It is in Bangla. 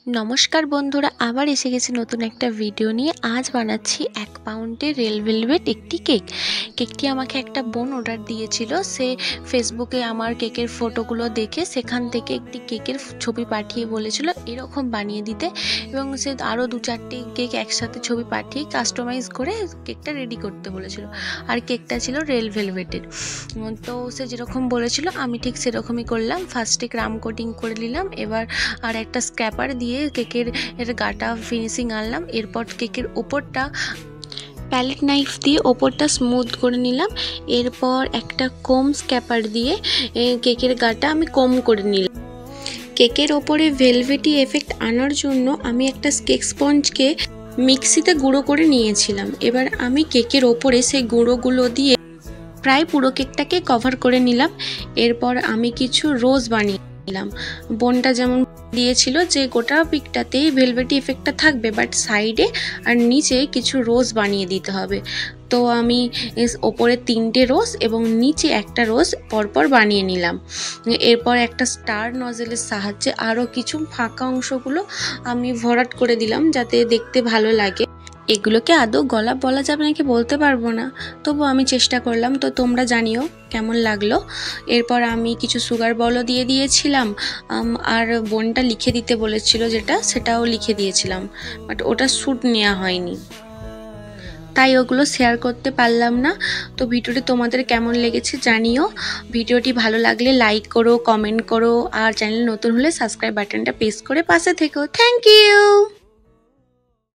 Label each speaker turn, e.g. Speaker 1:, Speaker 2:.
Speaker 1: নমস্কার বন্ধুরা, আবার এসে গেছি নতুন একটা ভিডিও নিয়ে। আজ বানাচ্ছি 1 পাউন্ডের রেড ভেলভেট একটি কেকটি আমাকে একটা বোন অর্ডার দিয়েছিল। সে ফেসবুকে আমার কেকের ফটোগুলো দেখে সেখান থেকে একটি কেকের ছবি পাঠিয়ে বলেছিল এরকম বানিয়ে দিতে, এবং সে আরও 2-4টি কেক একসাথে ছবি পাঠিয়ে কাস্টমাইজ করে কেকটা রেডি করতে বলেছিল। আর কেকটা ছিল রেড ভেলভেটের। তো সে যেরকম বলেছিল আমি ঠিক সেরকমই করলাম। ফার্স্টে ক্রাম কোটিং করে নিলাম, এবার আর একটা স্ক্র্যাপার দিয়ে কেকের গাটা ফিনিশিং আনলাম। এরপর কেকের ওপরটা প্যালেট নাইফ দিয়ে ওপরটা স্মুথ করে নিলাম। এরপর একটা কোম স্ক্র্যাপার দিয়ে কেকের গাটা আমি কোম করে নিলাম। কেকের ওপরে ভেলভেটি এফেক্ট আনার জন্য আমি একটা কেক স্পঞ্জকে মিক্সিতে গুঁড়ো করে নিয়েছিলাম। এবার আমি কেকের ওপরে সেই গুঁড়োগুলো দিয়ে প্রায় পুরো কেকটাকে কভার করে নিলাম। এরপর আমি কিছু রোজ বানিয়ে নিলাম। বোনটা যেমন দিয়েছিল যে গোটা পিকটাতেই ভেলভেটি এফেক্টটা থাকবে, বাট সাইডে আর নিচে কিছু রোজ বানিয়ে দিতে হবে। তো আমি ওপরে 3টে রোজ এবং নিচে একটা রোজ পরপর বানিয়ে নিলাম। এরপর একটা স্টার নজেলের সাহায্যে আরও কিছু ফাঁকা অংশগুলো আমি ভরাট করে দিলাম যাতে দেখতে ভালো লাগে। এগুলোকে আদৌ গোলাপ বলা যাবে নাকি বলতে পারবো না, তবু আমি চেষ্টা করলাম। তো তোমরা জানিও কেমন লাগলো। এরপর আমি কিছু সুগার বলও দিয়ে দিয়েছিলাম, আর বোনটা লিখে দিতে বলেছিল সেটাও লিখে দিয়েছিলাম, বাট ওটা শ্যুট নেওয়া হয়নি, তাই ওগুলো শেয়ার করতে পারলাম না। তো ভিডিওটি তোমাদের কেমন লেগেছে জানিও। ভিডিওটি ভালো লাগলে লাইক করো, কমেন্ট করো, আর চ্যানেল নতুন হলে সাবস্ক্রাইব বাটনটা প্রেস করে পাশে থেকো। Thank you.